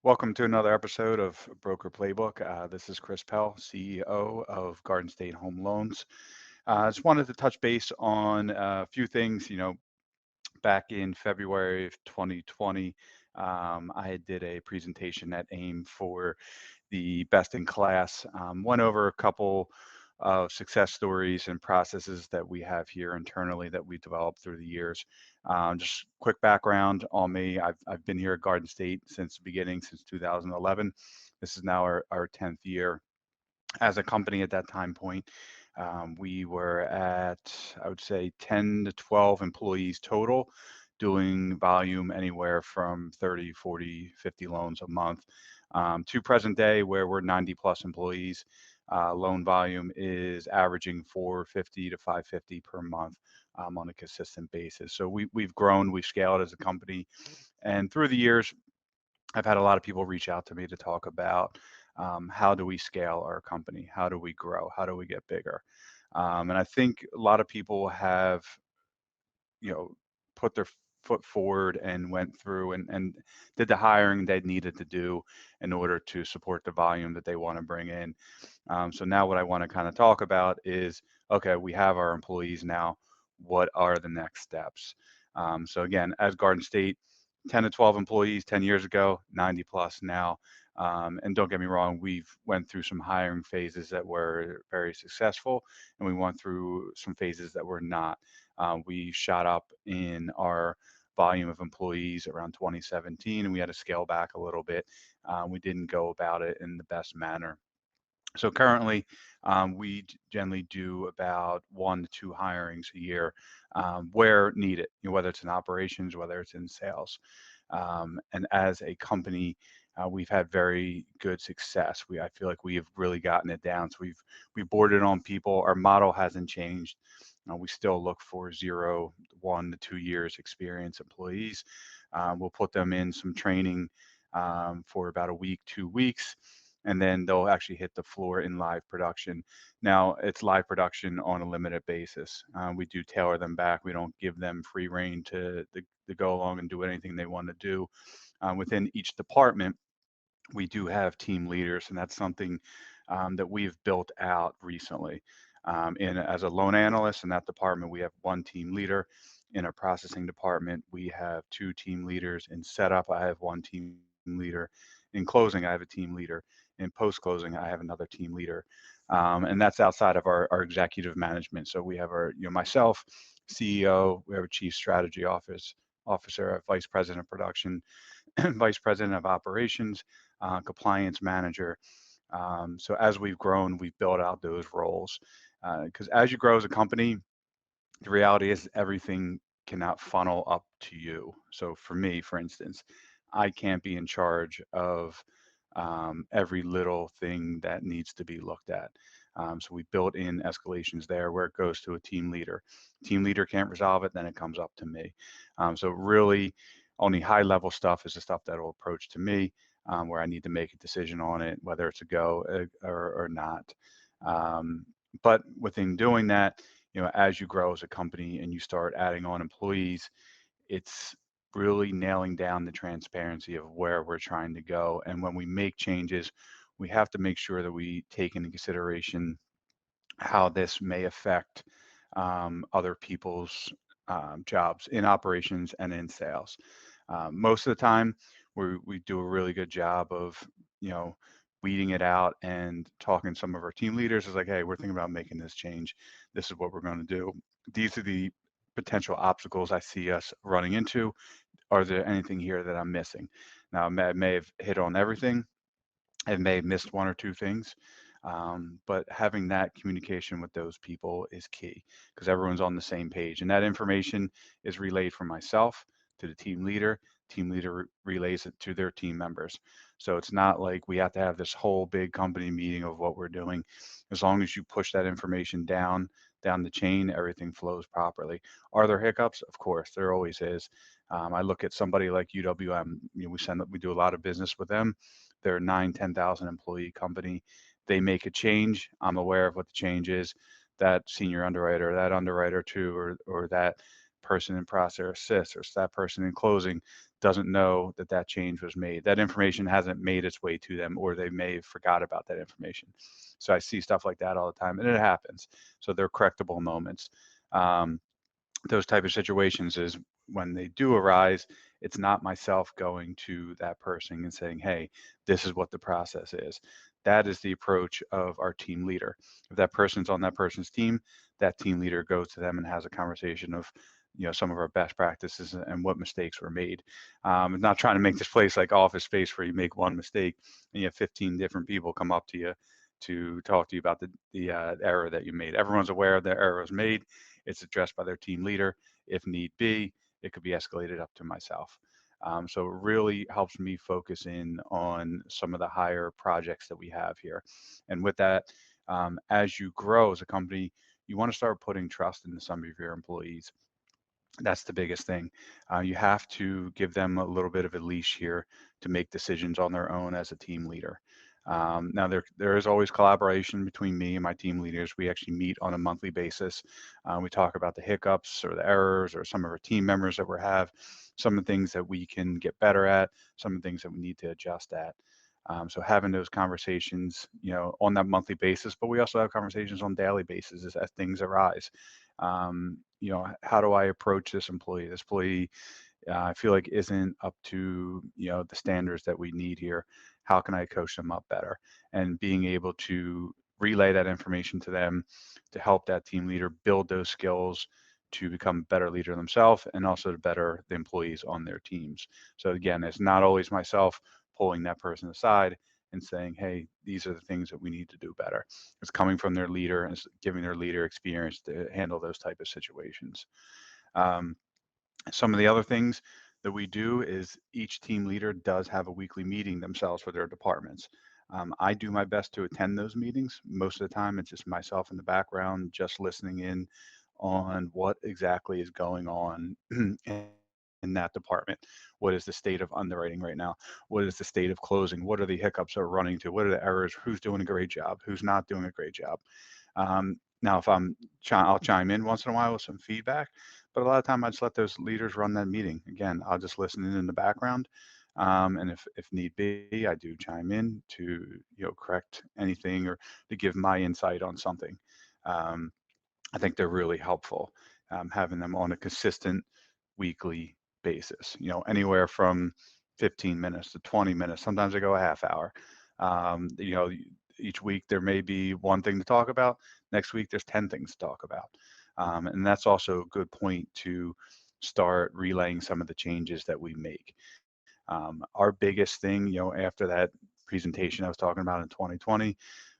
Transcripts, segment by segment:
Welcome to another episode of Broker Playbook. This is Chris Pell, CEO of Garden State Home Loans. I just wanted to touch base on a few things. Back in February of 2020, I did a presentation at AIME for the best in class. Went over a couple of success stories and processes that we have here internally that we developed through the years. Just quick background on me. I've been here at Garden State since the beginning, since 2011. This is now our 10th year as a company at that time point. We were at, I would say, 10 to 12 employees total, doing volume anywhere from 30, 40, 50 loans a month, to present day where we're 90 plus employees. Loan volume is averaging 450 to 550 per month, on a consistent basis. So we've grown, we've scaled as a company. And through the years, I've had a lot of people reach out to me to talk about, how do we scale our company? How do we grow? How do we get bigger? And I think a lot of people have, you know, put their foot forward and went through and did the hiring they needed to do in order to support the volume that they want to bring in. So now what I want to kind of talk about is, okay, we have our employees now. What are the next steps? So again, as Garden State, 10 to 12 employees 10 years ago, 90 plus now. And don't get me wrong, we've went through some hiring phases that were very successful, and we went through some phases that were not. We shot up in our volume of employees around 2017, and we had to scale back a little bit. We didn't go about it in the best manner. So currently, we generally do about 1 to 2 hirings a year, where needed, whether it's in operations, whether it's in sales. And as a company, we've had very good success. I feel like we have really gotten it down. So we've boarded on people. Our model hasn't changed. We still look for 0, 1 to 2 years experience employees. We'll put them in some training, for about a week, 2 weeks, and then they'll actually hit the floor in live production. Now, it's live production on a limited basis. We do tailor them back. We don't give them free reign to go along and do anything they want to do. Within each department, we do have team leaders, and that's something, that we've built out recently. As a loan analyst in that department, we have 1 team leader. In a processing department, we have 2 team leaders. In setup, I have 1 team leader. In closing, I have a team leader. In post closing, I have another team leader. And that's outside of our executive management. So we have myself, CEO, we have a chief strategy officer, a vice president of production, vice president of operations, compliance manager. So as we've grown, we've built out those roles. Because as you grow as a company, the reality is everything cannot funnel up to you. So for me, for instance, I can't be in charge of, every little thing that needs to be looked at. So we built in escalations there where it goes to a team leader. Team leader can't resolve it, then it comes up to me. So really, only high level stuff is the stuff that will approach to me, where I need to make a decision on it, whether it's a go, or not. Um, but within doing that, as you grow as a company and you start adding on employees, it's really nailing down the transparency of where we're trying to go. And when we make changes, we have to make sure that we take into consideration how this may affect, other people's, jobs in operations and in sales. Most of the time, we do a really good job of, you know, weeding it out and talking to some of our team leaders. Is like, hey, we're thinking about making this change. This is what we're going to do. These are the potential obstacles I see us running into. Are there anything here that I'm missing? Now, I may have hit on everything. I may have missed 1 or 2 things, but having that communication with those people is key because everyone's on the same page. And that information is relayed from myself to the team leader. Team leader relays it to their team members. So it's not like we have to have this whole big company meeting of what we're doing. As long as you push that information down the chain, everything flows properly. Are there hiccups? Of course, there always is. I look at somebody like UWM. We do a lot of business with them. They're a 10,000 employee company. They make a change. I'm aware of what the change is. That senior underwriter, that underwriter too, or that person in process assist, or that person in closing, doesn't know that that change was made. That information hasn't made its way to them, or they may have forgot about that information. So I see stuff like that all the time, and it happens. So they're correctable moments. Um, those type of situations is when they do arise, it's not myself going to that person and saying, hey, this is what the process is. That is the approach of our team leader. If that person's on that person's team, that team leader goes to them and has a conversation of, some of our best practices and what mistakes were made. I'm not trying to make this place like Office Space where you make one mistake and you have 15 different people come up to you to talk to you about the error that you made. Everyone's aware the error was made. It's addressed by their team leader. If need be, it could be escalated up to myself. So it really helps me focus in on some of the higher projects that we have here. And with that, as you grow as a company, you want to start putting trust into some of your employees. That's the biggest thing. You have to give them a little bit of a leash here to make decisions on their own as a team leader. Now, there is always collaboration between me and my team leaders. We actually meet on a monthly basis. We talk about the hiccups or the errors or some of our team members that we have, some of the things that we can get better at, some of the things that we need to adjust at. So having those conversations, on that monthly basis, but we also have conversations on daily basis as things arise. How do I approach this employee? This employee, I feel like isn't up to, the standards that we need here. How can I coach them up better? And being able to relay that information to them to help that team leader build those skills to become a better leader themselves and also to better the employees on their teams. So again, it's not always myself pulling that person aside and saying, hey, these are the things that we need to do better. It's coming from their leader and it's giving their leader experience to handle those type of situations. Um, some of the other things that we do is each team leader does have a weekly meeting themselves for their departments. I do my best to attend those meetings. Most of the time, it's just myself in the background, just listening in on what exactly is going on in that department. What is the state of underwriting right now? What is the state of closing? What are the hiccups they're running to? What are the errors? Who's doing a great job? Who's not doing a great job? Now, if I'll chime in once in a while with some feedback, but a lot of time I just let those leaders run that meeting. Again, I'll just listen in the background, and if need be, I do chime in to correct anything or to give my insight on something. Um, I think they're really helpful, having them on a consistent weekly basis, anywhere from 15 minutes to 20 minutes. Sometimes I go a half hour. Each week there may be one thing to talk about. Next week there's 10 things to talk about. And that's also a good point to start relaying some of the changes that we make. Our biggest thing, after that presentation I was talking about in 2020,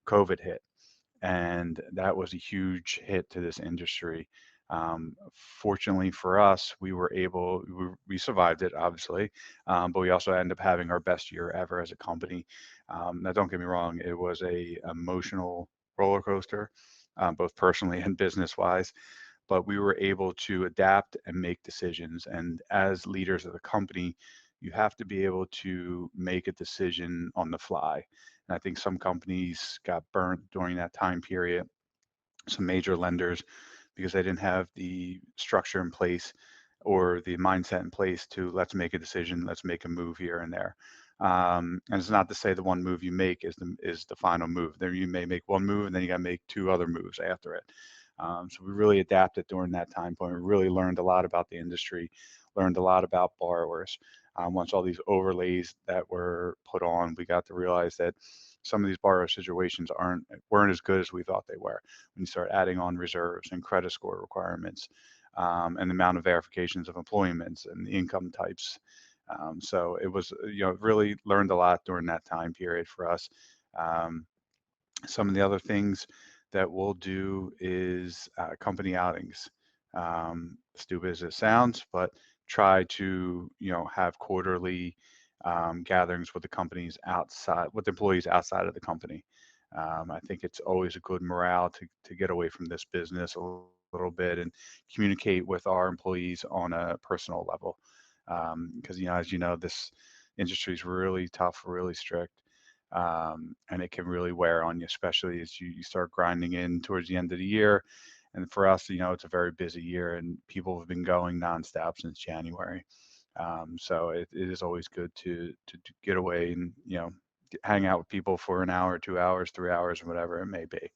COVID hit, and that was a huge hit to this industry. Fortunately for us, we survived it, obviously, but we also ended up having our best year ever as a company. Now, don't get me wrong, it was a emotional roller coaster, both personally and business wise, but we were able to adapt and make decisions. And as leaders of the company, you have to be able to make a decision on the fly. And I think some companies got burnt during that time period, some major lenders, because they didn't have the structure in place or the mindset in place to let's make a decision, let's make a move here and there. And it's not to say the one move you make is the final move. There you may make one move and then you got to make two other moves after it. So we really adapted during that time point. We really learned a lot about the industry, learned a lot about borrowers. Once all these overlays that were put on, we got to realize that some of these borrower situations weren't as good as we thought they were. When you start adding on reserves and credit score requirements, and the amount of verifications of employments and the income types. So it was, really learned a lot during that time period for us. Um, some of the other things that we'll do is company outings. Stupid as it sounds, but try to have quarterly gatherings with the companies outside, with employees outside of the company. I think it's always a good morale to get away from this business a little bit and communicate with our employees on a personal level. Because as you know, this industry is really tough, really strict, and it can really wear on you, especially as you start grinding in towards the end of the year. And for us, it's a very busy year, and people have been going nonstop since January. So it is always good to get away and hang out with people for an hour, 2 hours, 3 hours, whatever it may be.